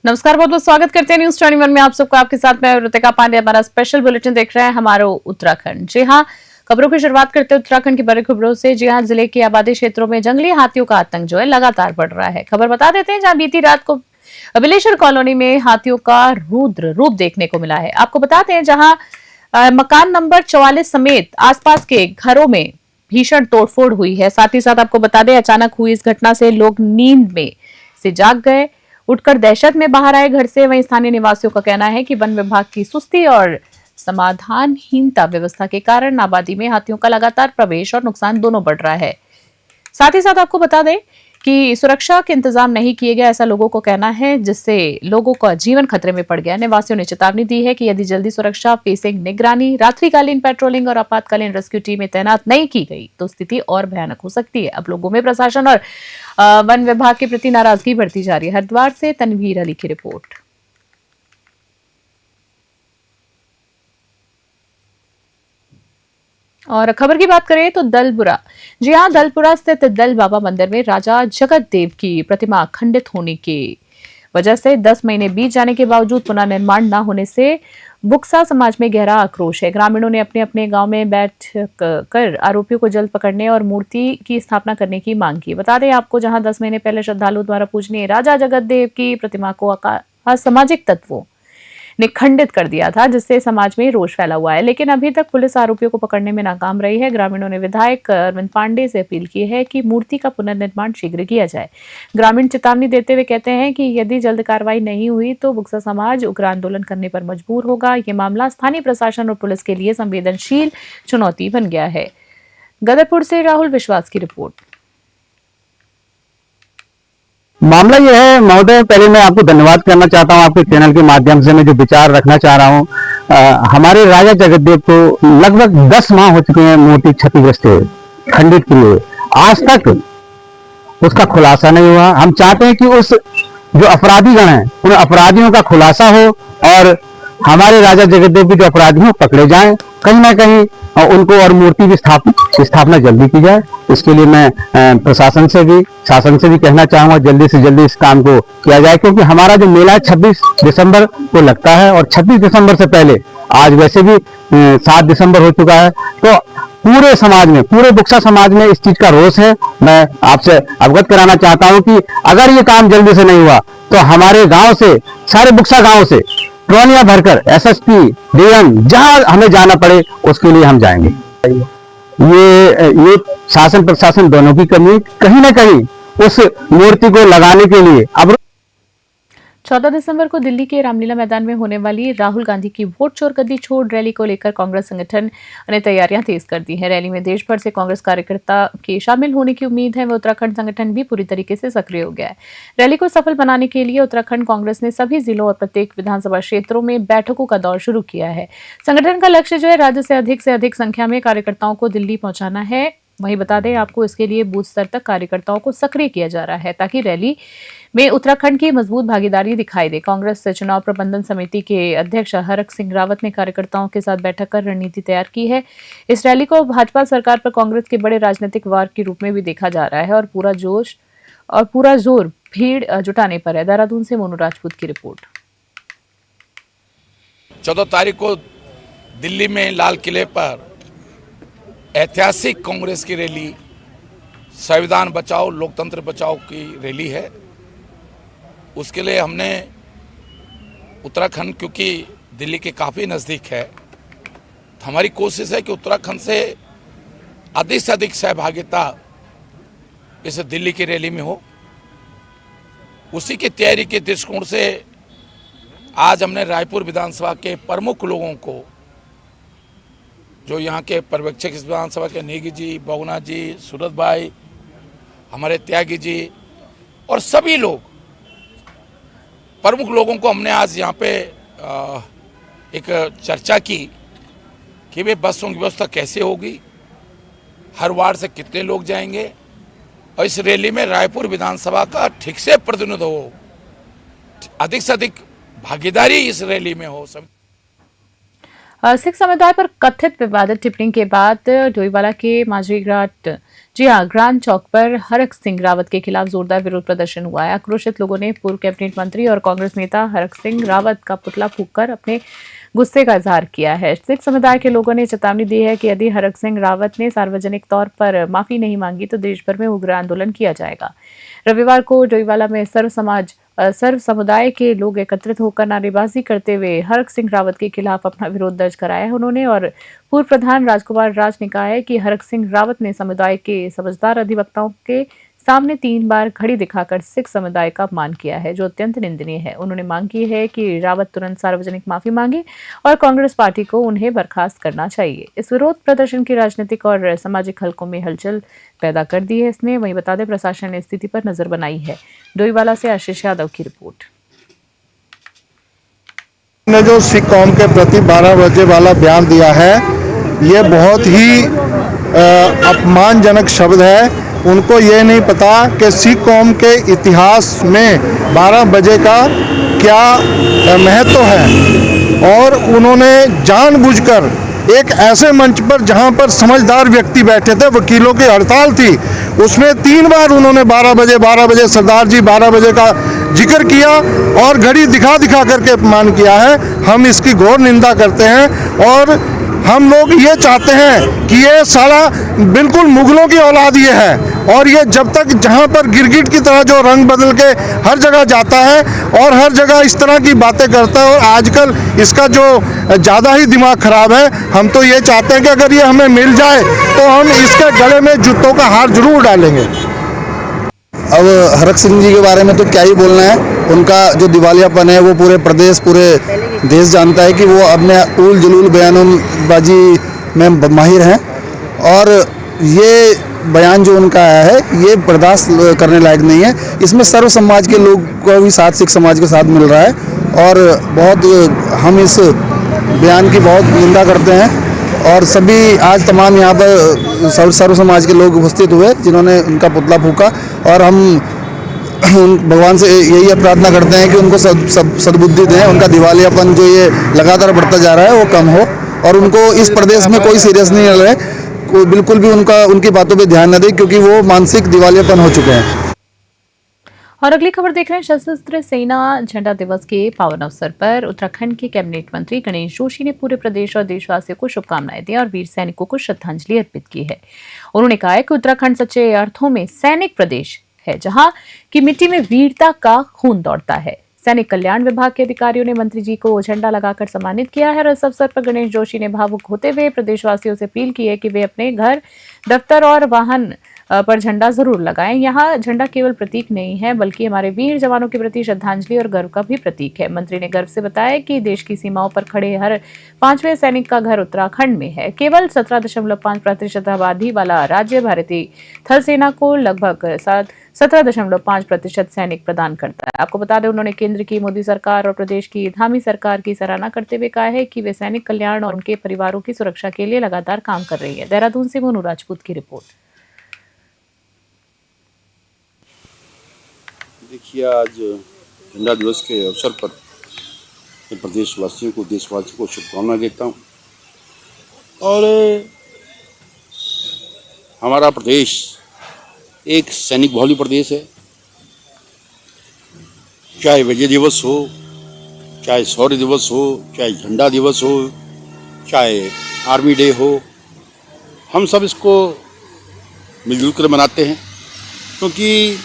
नमस्कार, बहुत बहुत स्वागत करते हैं न्यूज 21 में। आप सबको आपके साथ मैं ऋतिका पांडे। हमारा स्पेशल बुलेटिन देख रहे हैं हमारा उत्तराखंड। जी हाँ, खबरों की शुरुआत करते हैं उत्तराखंड की बड़ी खबरों से। जी हाँ, जिले के आबादी क्षेत्रों में जंगली हाथियों का आतंक जो है लगातार बढ़ रहा है। खबर बता देते हैं, जहां बीती रात को अभिलेश्वर कॉलोनी में हाथियों का रुद्र रूप देखने को मिला है। आपको बताते हैं, जहां मकान नंबर 44 समेत आसपास के घरों में भीषण तोड़फोड़ हुई है। साथ ही साथ आपको बता दें, अचानक हुई इस घटना से लोग नींद में से जाग गए, उठकर दहशत में बाहर आए घर से। वहीं स्थानीय निवासियों का कहना है कि वन विभाग की सुस्ती और समाधानहीनता व्यवस्था के कारण आबादी में हाथियों का लगातार प्रवेश और नुकसान दोनों बढ़ रहा है। साथ ही साथ आपको बता दें कि सुरक्षा के इंतजाम नहीं किए गए, ऐसा लोगों को कहना है, जिससे लोगों का जीवन खतरे में पड़ गया। निवासियों ने चेतावनी दी है कि यदि जल्दी सुरक्षा, फेसिंग, निगरानी, रात्रिकालीन पेट्रोलिंग और आपातकालीन रेस्क्यू टीमें तैनात नहीं की गई तो स्थिति और भयानक हो सकती है। अब लोगों में प्रशासन और वन विभाग के प्रति नाराजगी बढ़ती जा रही है। हरिद्वार से तनवीर अली की रिपोर्ट। और खबर की बात करें तो दलपुरा, जी हाँ, दलपुरा स्थित दल बाबा मंदिर में राजा जगत देव की प्रतिमा खंडित होने की वजह से 10 महीने बीत जाने के बावजूद पुनर्निर्माण न होने से बुक्सा समाज में गहरा आक्रोश है। ग्रामीणों ने अपने अपने गांव में बैठ कर आरोपियों को जल्द पकड़ने और मूर्ति की स्थापना करने की मांग की। बता दें आपको, जहां 10 महीने पहले श्रद्धालुओं द्वारा पूजनीय राजा जगत देव की प्रतिमा को असामाजिक तत्वों ने खंडित कर दिया था, जिससे समाज में रोष फैला हुआ है। लेकिन अभी तक पुलिस आरोपियों को पकड़ने में नाकाम रही है। ग्रामीणों ने विधायक अरविंद पांडे से अपील की है कि मूर्ति का पुनर्निर्माण शीघ्र किया जाए। ग्रामीण चेतावनी देते हुए कहते हैं कि यदि जल्द कार्रवाई नहीं हुई तो बुक्सा समाज उग्र आंदोलन करने पर मजबूर होगा। ये मामला स्थानीय प्रशासन और पुलिस के लिए संवेदनशील चुनौती बन गया है। गदरपुर से राहुल विश्वास की रिपोर्ट। मामला यह है महोदय, पहले मैं आपको धन्यवाद करना चाहता हूं। आपके चैनल के माध्यम से मैं जो विचार रखना चाह रहा हूं, हमारे राजा जगतदेव को लगभग 10 माह हो चुके हैं मूर्ति क्षतिग्रस्त है, खंडित की हुई। आज तक उसका खुलासा नहीं हुआ। हम चाहते हैं कि उस जो अपराधीगण हैं उन अपराधियों का खुलासा हो और हमारे राजा जगतदेव के जो अपराधी हैं पकड़े जाएं, कहीं ना कहीं उनको और मूर्ति की स्थापना जल्दी की जाए। इसके लिए मैं प्रशासन से भी, शासन से भी कहना चाहूंगा जल्दी से जल्दी इस काम को किया जाए, क्योंकि हमारा जो मेला 26 दिसंबर को लगता है और 26 दिसंबर से पहले आज वैसे भी 7 दिसंबर हो चुका है, तो पूरे समाज में, पूरे बुक्सा समाज में इस चीज का रोष है। मैं आपसे अवगत कराना चाहता हूं कि अगर ये काम जल्दी से नहीं हुआ तो हमारे गांव से, सारे बुक्सा गांव से ट्रॉलियां भरकर एसएसपी, डीएम, जहां हमें जाना पड़े उसके लिए हम जाएंगे। ये शासन प्रशासन दोनों की कमी, कहीं ना कहीं उस मूर्ति को लगाने के लिए अब 14 दिसंबर को दिल्ली के रामलीला मैदान में होने वाली राहुल गांधी की वोट चोर गद्दी छोड़ रैली को लेकर कांग्रेस संगठन ने तैयारियां तेज कर दी हैं। रैली में देश भर से कांग्रेस कार्यकर्ता के शामिल होने की उम्मीद है। वह उत्तराखंड संगठन भी पूरी तरीके से सक्रिय हो गया है। रैली को सफल बनाने के लिए उत्तराखंड कांग्रेस ने सभी जिलों और प्रत्येक विधानसभा क्षेत्रों में बैठकों का दौर शुरू किया है। संगठन का लक्ष्य जो है, राज्य से अधिक संख्या में कार्यकर्ताओं को दिल्ली पहुंचाना है। वहीं बता दें आपको, इसके लिए बूथ स्तर तक कार्यकर्ताओं को सक्रिय किया जा रहा है ताकि रैली में उत्तराखंड की मजबूत भागीदारी दिखाई दे। कांग्रेस चुनाव प्रबंधन समिति के अध्यक्ष हरक सिंह रावत ने कार्यकर्ताओं के साथ बैठक कर रणनीति तैयार की है। इस रैली को भाजपा सरकार पर कांग्रेस के बड़े राजनीतिक वार के रूप में भी देखा जा रहा है और पूरा जोर भीड़ जुटाने पर है। देहरादून से मोनू राजपूत की रिपोर्ट। 14 तारीख को दिल्ली में लाल किले पर ऐतिहासिक कांग्रेस की रैली, संविधान बचाओ लोकतंत्र बचाओ की रैली है। उसके लिए हमने उत्तराखंड, क्योंकि दिल्ली के काफ़ी नज़दीक है, तो हमारी कोशिश है कि उत्तराखंड से अधिक सहभागिता इस दिल्ली की रैली में हो। उसी की तैयारी के दृष्टिकोण से आज हमने रायपुर विधानसभा के प्रमुख लोगों को, जो यहाँ के पर्यवेक्षक इस विधानसभा के नेगी जी, बगुना जी, सूरत भाई, हमारे त्यागी जी और सभी लोग, प्रमुख लोगों को हमने आज यहाँ पे एक चर्चा की कि वे बसों की व्यवस्था कैसे होगी, हर वार्ड से कितने लोग जाएंगे और इस रैली में रायपुर विधानसभा का ठीक से प्रतिनिधित्व हो, अधिक से अधिक भागीदारी इस रैली में हो। सिख समुदाय पर कथित विवादित टिप्पणी के बाद डोईवाला के माजरी घाट जी हाँ, ग्रांड चौक पर हरक सिंह रावत के खिलाफ जोरदार विरोध प्रदर्शन हुआ है। आक्रोशित लोगों ने पूर्व कैबिनेट मंत्री और कांग्रेस नेता हरक सिंह रावत का पुतला फूंककर अपने गुस्से का इजहार किया है। सिख समुदाय के लोगों ने चेतावनी दी है कि यदि हरक सिंह रावत ने सार्वजनिक तौर पर माफी नहीं मांगी तो देश भर में उग्र आंदोलन किया जाएगा। रविवार को डोईवाला में सर्व समुदाय के लोग एकत्रित होकर नारेबाजी करते हुए हरक सिंह रावत के खिलाफ अपना विरोध दर्ज कराया है उन्होंने। और पूर्व प्रधान राजकुमार राज ने कहा है कि हरक सिंह रावत ने समुदाय के समझदार अधिवक्ताओं के सामने 3 बार घड़ी दिखाकर सिख समुदाय का अपमान किया है, जो अत्यंत निंदनीय है। उन्होंने मांग की है कि रावत तुरंत सार्वजनिक माफी मांगे और कांग्रेस पार्टी को उन्हें बर्खास्त करना चाहिए। इस विरोध प्रदर्शन की राजनीतिक और सामाजिक हलकों में हलचल पैदा कर दी है इसने। वहीं बता दें, प्रशासन ने स्थिति पर नजर बनाई है। डोईवाला से आशीष यादव की रिपोर्ट। ने जो सिख कौम के प्रति 12 बजे वाला बयान दिया है, ये बहुत ही अपमानजनक शब्द है। उनको ये नहीं पता कि सिख कौम के इतिहास में 12 बजे का क्या महत्व है। और उन्होंने जानबूझकर एक ऐसे मंच पर जहां पर समझदार व्यक्ति बैठे थे, वकीलों की हड़ताल थी, उसमें 3 बार उन्होंने 12 बजे सरदार जी 12 बजे का जिक्र किया और घड़ी दिखा करके अपमान किया है। हम इसकी घोर निंदा करते हैं और हम लोग ये चाहते हैं कि ये सारा बिल्कुल मुगलों की औलाद ये है। और ये जब तक जहाँ पर गिरगिट की तरह जो रंग बदल के हर जगह जाता है और हर जगह इस तरह की बातें करता है, और आजकल इसका जो ज़्यादा ही दिमाग खराब है। हम तो ये चाहते हैं कि अगर ये हमें मिल जाए तो हम इसके गले में जूतों का हार जरूर डालेंगे। अब हरक सिंह जी के बारे में तो क्या ही बोलना है। उनका जो दिवालियापन है वो पूरे प्रदेश पूरे देश जानता है कि वो अपने उल जलूल बयानबाजी में माहिर हैं। और ये बयान जो उनका आया है ये बर्दाश्त करने लायक नहीं है। इसमें सर्व समाज के लोग को भी साथ सिख समाज के साथ मिल रहा है और बहुत हम इस बयान की बहुत निंदा करते हैं। और सभी आज तमाम यहाँ पर सर्व समाज के लोग उपस्थित हुए जिन्होंने उनका पुतला फूंका। और हम भगवान से यही प्रार्थना करते हैं कि उनको सद्बुद्धि दें, उनका दिवालियापन जो ये लगातार बढ़ता जा रहा है वो कम हो और उनको इस प्रदेश में कोई सीरियस नहीं रहे, कोई बिल्कुल भी उनकी बातों पे ध्यान न दे, क्योंकि वो मानसिक दिवालियापन हो चुके हैं। और अगली खबर देख रहे हैं। सशस्त्र सेना झंडा दिवस के पावन अवसर पर उत्तराखंड के कैबिनेट मंत्री गणेश जोशी ने पूरे प्रदेश और देशवासियों को शुभकामनाएं दी और वीर सैनिकों को श्रद्धांजलि अर्पित की है। उन्होंने कहा है कि उत्तराखंड सच्चे अर्थों में सैनिक प्रदेश है, जहां की मिट्टी में वीरता का खून दौड़ता है। सैनिक कल्याण विभाग के अधिकारियों ने मंत्री जी को झंडा लगाकर सम्मानित किया है। और इस अवसर पर गणेश जोशी ने भावुक होते हुए प्रदेशवासियों से अपील की है कि वे अपने घर, दफ्तर और वाहन पर झंडा जरूर लगाएं। यहाँ झंडा केवल प्रतीक नहीं है बल्कि हमारे वीर जवानों के प्रति श्रद्धांजलि और गर्व का भी प्रतीक है। मंत्री ने गर्व से बताया कि देश की सीमाओं पर खड़े हर 5वें सैनिक का घर उत्तराखंड में है। केवल 17.5% आबादी वाला राज्य भारतीय थल सेना को लगभग 17.5% सैनिक प्रदान करता है। आपको बता दें, उन्होंने केंद्र की मोदी सरकार और प्रदेश की धामी सरकार की सराहना करते हुए कहा है कि वे सैनिक कल्याण और उनके परिवारों की सुरक्षा के लिए लगातार काम कर रही है। देहरादून से मोनू राजपूत की रिपोर्ट। देखिए, आज झंडा दिवस के अवसर पर मैं प्रदेशवासियों को, देशवासियों को शुभकामनाएं देता हूँ। और हमारा प्रदेश एक सैनिक बहुल प्रदेश है। चाहे विजय दिवस हो, चाहे शौर्य दिवस हो, चाहे झंडा दिवस हो, चाहे आर्मी डे हो, हम सब इसको मिलजुल कर मनाते हैं, क्योंकि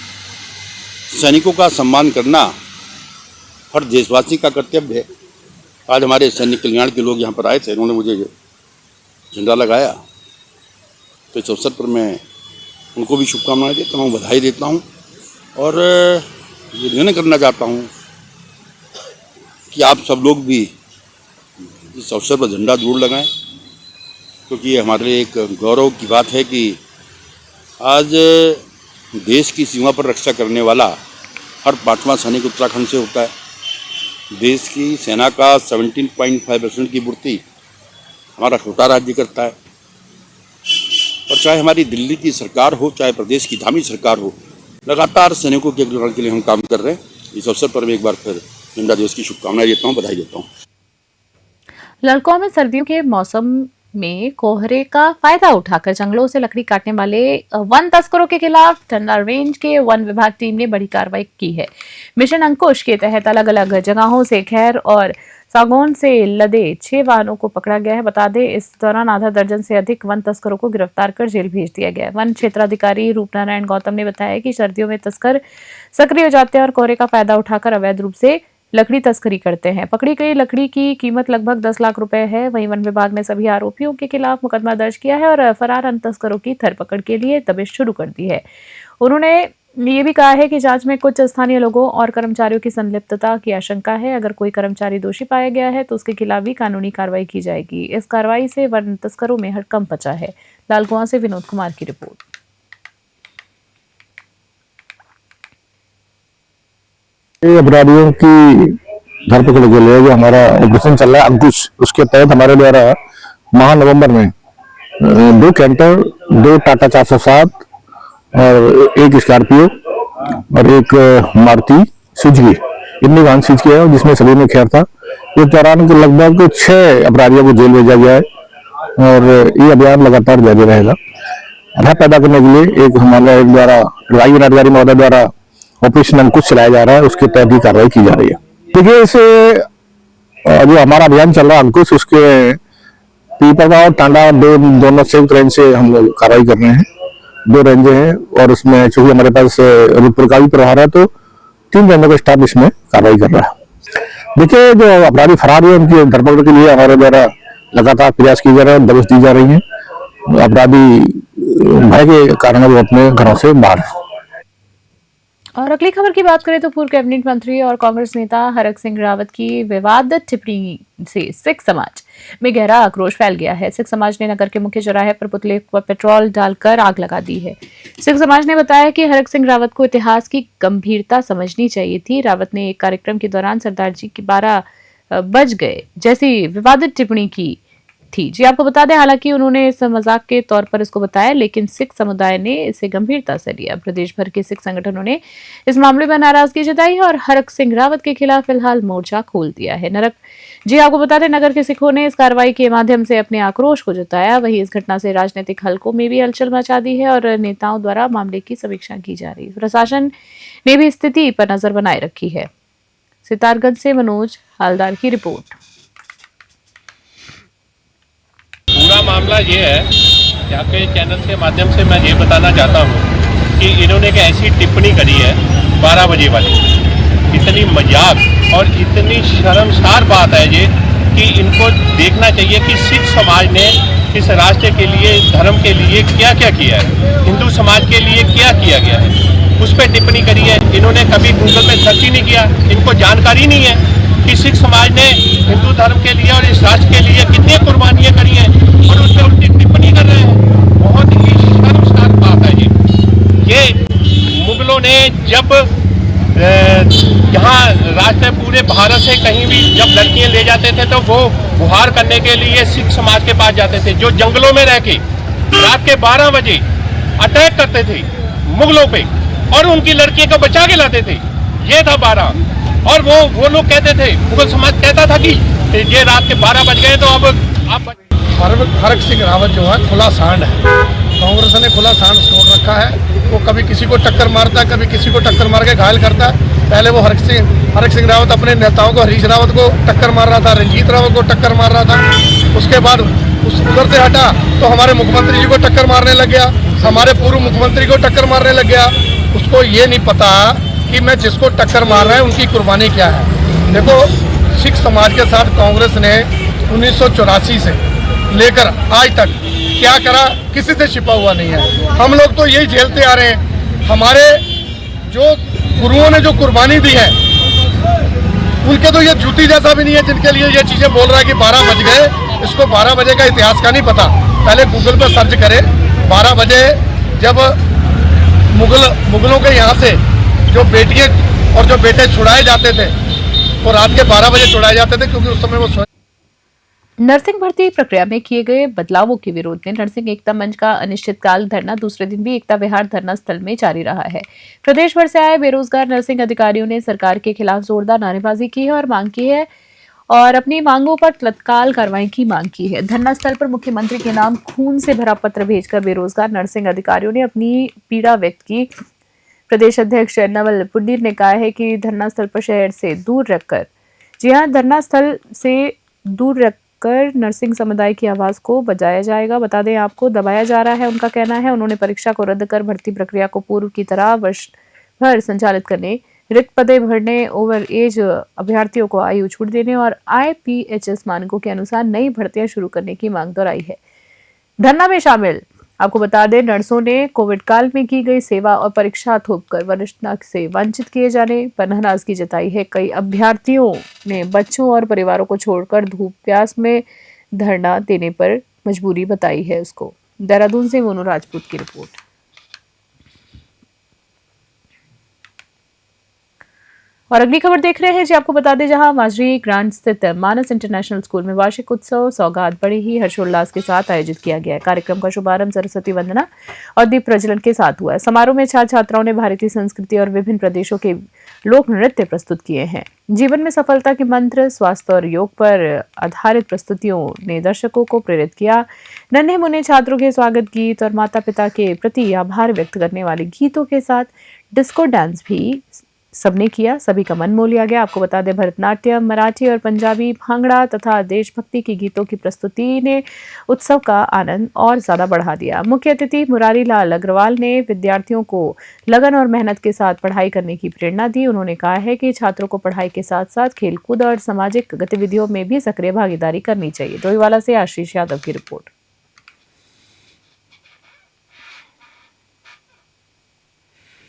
सैनिकों का सम्मान करना हर देशवासी का कर्तव्य है। आज हमारे सैनिक कल्याण के लोग यहाँ पर आए थे, उन्होंने मुझे झंडा लगाया, तो इस अवसर पर मैं उनको भी शुभकामनाएं देता हूँ, बधाई देता हूँ। और ये निर्णय करना चाहता हूँ कि आप सब लोग भी इस अवसर पर झंडा जरूर लगाएं, क्योंकि ये हमारे लिए एक गौरव की बात है कि आज देश की सीमा पर रक्षा करने वाला हर 5वां सैनिक उत्तराखंड से होता है। देश की सेना का 17.5% की पूर्ति हमारा छोटा राज्य करता है। और चाहे हमारी दिल्ली की सरकार हो, चाहे प्रदेश की धामी सरकार हो, लगातार सैनिकों के कल्याण के लिए हम काम कर रहे हैं। इस अवसर पर मैं एक बार फिर झंडा दिवस की शुभकामनाएं देता हूँ, बधाई देता हूँ। लड़कों में सर्दियों के मौसम में कोहरे का फायदा उठाकर जंगलों से लकड़ी काटने वाले वन तस्करों के खिलाफ टंडा रेंज के वन विभाग टीम ने बड़ी कार्रवाई की है। मिशन अंकुश के तहत अलग अलग जगहों से खैर और सागौन से लदे 6 वाहनों को पकड़ा गया है। बता दें, इस दौरान आधा दर्जन से अधिक वन तस्करों को गिरफ्तार कर जेल भेज दिया गया है। वन क्षेत्राधिकारी रूपनारायण गौतम ने बताया कि सर्दियों में तस्कर सक्रिय हो जाते हैं और कोहरे का फायदा उठाकर अवैध रूप से लकड़ी तस्करी करते हैं। पकड़ी गई लकड़ी की कीमत लगभग 10 लाख रुपए है। वहीं वन विभाग ने सभी आरोपियों के खिलाफ मुकदमा दर्ज किया है और फरार अन्य तस्करों की धरपकड़ के लिए दबिश शुरू कर दी है। उन्होंने ये भी कहा है कि जांच में कुछ स्थानीय लोगों और कर्मचारियों की संलिप्तता की आशंका है। अगर कोई कर्मचारी दोषी पाया गया है तो उसके खिलाफ भी कानूनी कार्रवाई की जाएगी। इस कार्रवाई से वन तस्करों में हड़कंप मचा है। लालकुआं से विनोद कुमार की रिपोर्ट। अपराधियों की धरपकड़ के लिए जो हमारा ऑपरेशन चल रहा है अंकुश, उसके तहत हमारे द्वारा नवंबर में 2 कैंटर, 2 टाटा 407 और 1 स्कॉर्पियो और 1 मारुति सुजुकी, इतने वाहन सीज किया है, जिसमें सभी में खैर था। इस दौरान लगभग 6 अपराधियों को जेल भेजा गया है और ये अभियान लगातार जारी रहेगा। भय पैदा करने के लिए एक हमारे द्वारा विभागीय अधिकारी महोदय द्वारा ऑपरेशन अंकुश चलाया जा रहा है, उसके तहत ही कार्रवाई की जा रही है। देखिए, इस जो हमारा अभियान चल रहा है अंकुश, उसके पीपलगांव और टांडा दोनों संयुक्त रेंज से हम लोग कार्रवाई कर रहे हैं। 2 रेंजें हैं और उसमें चूंकि हमारे पास रुद्रपुर का भी प्रभार है तो 3 रेंजों का स्टाफ इसमें कार्रवाई कर रहा है। देखिए, जो अपराधी फरार हुए उनकी धरपकड़ के लिए हमारे द्वारा लगातार प्रयास किए जा रहे हैं, दबिश दी जा रही है। अपराधी भय के कारण वो अपने घरों से बाहर। और अगली खबर की बात करें तो पूर्व कैबिनेट मंत्री और कांग्रेस नेता हरक सिंह रावत की विवादित टिप्पणी से सिख समाज में गहरा आक्रोश फैल गया है। सिख समाज ने नगर के मुख्य चौराहे पर पुतले पर पेट्रोल डालकर आग लगा दी है। सिख समाज ने बताया कि हरक सिंह रावत को इतिहास की गंभीरता समझनी चाहिए थी। रावत ने एक कार्यक्रम के दौरान सरदार जी के 12 बज गए जैसी विवादित टिप्पणी की थी। जी आपको बता दें, हालांकि उन्होंने इस मजाक के तौर पर इसको बताया, लेकिन सिख समुदाय ने इसे गंभीरता से लिया। प्रदेश भर के सिख संगठनों ने इस मामले में नाराजगी जताई और हरक सिंह रावत के खिलाफ फिलहाल मोर्चा खोल दिया है। जी आपको बता दें, नगर के सिखों ने इस कार्रवाई के माध्यम से अपने आक्रोश को जताया। वहीं इस घटना से राजनीतिक हलकों में भी हलचल मचा दी है और नेताओं द्वारा मामले की समीक्षा की जा रही है। प्रशासन ने भी स्थिति पर नजर बनाए रखी है। सितारगंज से मनोज हालदार की रिपोर्ट। पूरा मामला ये है कि आपके चैनल के माध्यम से मैं ये बताना चाहता हूँ कि इन्होंने एक ऐसी टिप्पणी करी है 12 बजे वाली। इतनी मजाक और इतनी शर्मसार बात है ये कि इनको देखना चाहिए कि सिख समाज ने इस राष्ट्र के लिए, इस धर्म के लिए क्या क्या किया है, हिंदू समाज के लिए क्या किया गया है, उस पर टिप्पणी करी है। इन्होंने कभी गूगल में सर्च ही नहीं किया, इनको जानकारी नहीं है कि सिख समाज ने हिंदू धर्म के लिए और इस राष्ट्र के लिए कितनी कुर्बानियां करी हैं और उस पर उल्टी टिप्पणी कर रहे हैं। बहुत ही शर्मसार बात है ये मुगलों ने जब यहाँ राष्ट्र पूरे भारत से कहीं भी जब लड़कियां ले जाते थे तो वो गुहार करने के लिए सिख समाज के पास जाते थे, जो जंगलों में रह के रात के 12 बजे अटैक करते थे मुगलों पे और उनकी लड़कियों को बचा के लाते थे। ये था 12। और वो लोग कहते थे, मुगल समाज कहता था कि ये रात के 12 बज गए तो अब आप। हरक सिंह रावत जो है खुला सांड है। कांग्रेस ने खुला सांड छोड़ रखा है। वो कभी किसी को टक्कर मारता है, कभी किसी को टक्कर मार के घायल करता है। पहले वो हरक सिंह रावत अपने नेताओं को, हरीश रावत को टक्कर मार रहा था, रंजीत रावत को टक्कर मार रहा था। उसके बाद उधर से हटा तो हमारे मुख्यमंत्री जी को टक्कर मारने लग गया, हमारे पूर्व मुख्यमंत्री को टक्कर मारने लग गया। उसको ये नहीं पता कि मैं जिसको टक्कर मार रहा है उनकी कुर्बानी क्या है। देखो, सिख समाज के साथ कांग्रेस ने 1984 से लेकर आज तक क्या करा, किसी से छिपा हुआ नहीं है। हम लोग तो यही झेलते आ रहे हैं। हमारे जो गुरुओं ने जो कुर्बानी दी है उनके तो ये जूती जैसा भी नहीं है जिनके लिए ये चीज़ें बोल रहा है कि 12 बज गए। इसको 12 बजे का इतिहास का नहीं पता। पहले गूगल पर सर्च करें। 12 बजे जब मुगलों के यहाँ से जो बेटियाँ और जो बेटे छुड़ाए जाते थे वो रात के 12 बजे छुड़ाए जाते थे, क्योंकि उस समय वो नर्सिंग भर्ती प्रक्रिया में किए गए बदलावों के विरोध में नर्सिंग एकता मंच का अनिश्चितकाल धरना दूसरे दिन भी एकता विहार धरना स्थल में जारी रहा है। प्रदेश भर से आए बेरोजगार नर्सिंग अधिकारियों ने सरकार के खिलाफ जोरदार नारेबाजी की है और मांग की है और अपनी मांगों पर तत्काल कार्रवाई की मांग की है। धरना स्थल पर मुख्यमंत्री के नाम खून से भरा पत्र भेजकर बेरोजगार नर्सिंग अधिकारियों ने अपनी पीड़ा व्यक्त की। प्रदेश अध्यक्ष नवल पुंडीर ने कहा है कि धरना स्थल पर शहर से दूर रखकर, जी हां, धरना स्थल से दूर रखकर नर्सिंग समुदाय की आवाज को बजाया जाएगा। बता दें आपको, दबाया जा रहा है, उनका कहना है। उन्होंने परीक्षा को रद्द कर भर्ती प्रक्रिया को पूर्व की तरह वर्ष भर संचालित करने, रिक्त पदे भरने, ओवर एज अभ्यर्थियों को आयु छूट देने और IPHS मानकों के अनुसार नई भर्तियां शुरू करने की मांग दोहराई है। धरना में शामिल आपको बता दें, नर्सों ने कोविड काल में की गई सेवा और परीक्षा थोपकर वरिष्ठता से वंचित किए जाने पर नाराजगी जताई है। कई अभ्यर्थियों ने बच्चों और परिवारों को छोड़कर धूप प्यास में धरना देने पर मजबूरी बताई है उसको। देहरादून से मोनू राजपूत की रिपोर्ट। और अगली खबर देख रहे हैं जी, आपको बता दें, जहां माजरी ग्रांट स्थित मानस इंटरनेशनल स्कूल में वार्षिक उत्सव सौगात बड़े ही हर्षोल्लास के साथ आयोजित किया गया है। कार्यक्रम का शुभारंभ सरस्वती वंदना और दीप प्रज्वलन के साथ हुआ है। समारोह में छात्र छात्राओं ने भारतीय संस्कृति और विभिन्न प्रदेशों के लोक नृत्य प्रस्तुत किए हैं। जीवन में सफलता के मंत्र, स्वास्थ्य और योग पर आधारित प्रस्तुतियों ने दर्शकों को प्रेरित किया। नन्हे मुन्ने छात्रों के स्वागत गीत और माता पिता के प्रति आभार व्यक्त करने वाले गीतों के साथ डिस्को डांस भी सबने किया। सभी का मन मोह लिया गया। आपको बता दें, भरतनाट्यम, मराठी और पंजाबी, भांगड़ा तथा देशभक्ति के गीतों की प्रस्तुति ने उत्सव का आनंद और ज्यादा बढ़ा दिया। मुख्य अतिथि मुरारी लाल अग्रवाल ने विद्यार्थियों को लगन और मेहनत के साथ पढ़ाई करने की प्रेरणा दी। उन्होंने कहा है कि छात्रों को पढ़ाई के साथ साथ खेलकूद और सामाजिक गतिविधियों में भी सक्रिय भागीदारी करनी चाहिए। डोईवाला से आशीष यादव की रिपोर्ट।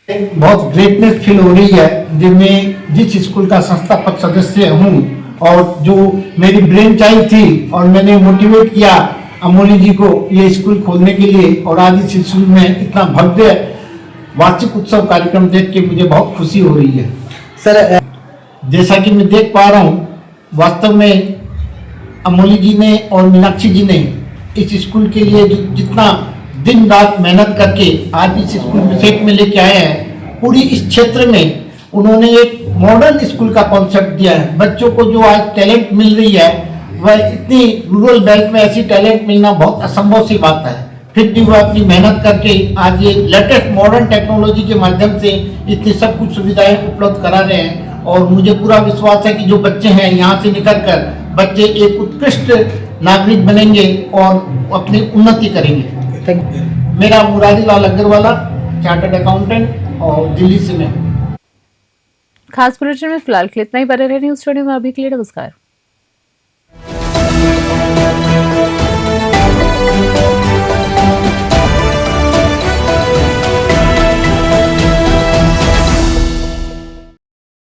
बहुत ग्रेटनेस फील हो रही है जब मैं जिस स्कूल का संस्थापक सदस्य हूँ और जो मेरी ब्रेन चाइल्ड थी और मैंने मोटिवेट किया अमोली जी को ये स्कूल खोलने के लिए, और आज इस स्कूल में इतना भव्य वार्षिक उत्सव कार्यक्रम देख के मुझे बहुत खुशी हो रही है। सर, जैसा कि मैं देख पा रहा हूँ, वास्तव में अमोली जी ने और मीनाक्षी जी ने इस स्कूल के लिए जितना दिन रात मेहनत करके आज इस स्कूल में सेट में लेके आए हैं, पूरी इस क्षेत्र में उन्होंने एक मॉडर्न स्कूल का कॉन्सेप्ट दिया है। बच्चों को जो आज टैलेंट मिल रही है, वह इतनी रूरल बेल्ट में ऐसी टैलेंट मिलना बहुत असंभव सी बात है। फिर भी वो अपनी मेहनत करके आज ये लेटेस्ट मॉडर्न टेक्नोलॉजी के माध्यम से इतनी सब कुछ सुविधाएं उपलब्ध करा रहे हैं। और मुझे पूरा विश्वास है कि जो बच्चे हैं यहाँ से निकल कर बच्चे एक उत्कृष्ट नागरिक बनेंगे और अपनी उन्नति करेंगे। मेरा मुरारी लाल अग्रवाला, चार्टर्ड अकाउंटेंट और दिल्ली से मैं। खास बुलेटिन में फिलहाल के लिए इतना ही। बने रहे न्यूज़ स्टूडियो में। अभी के लिए नमस्कार।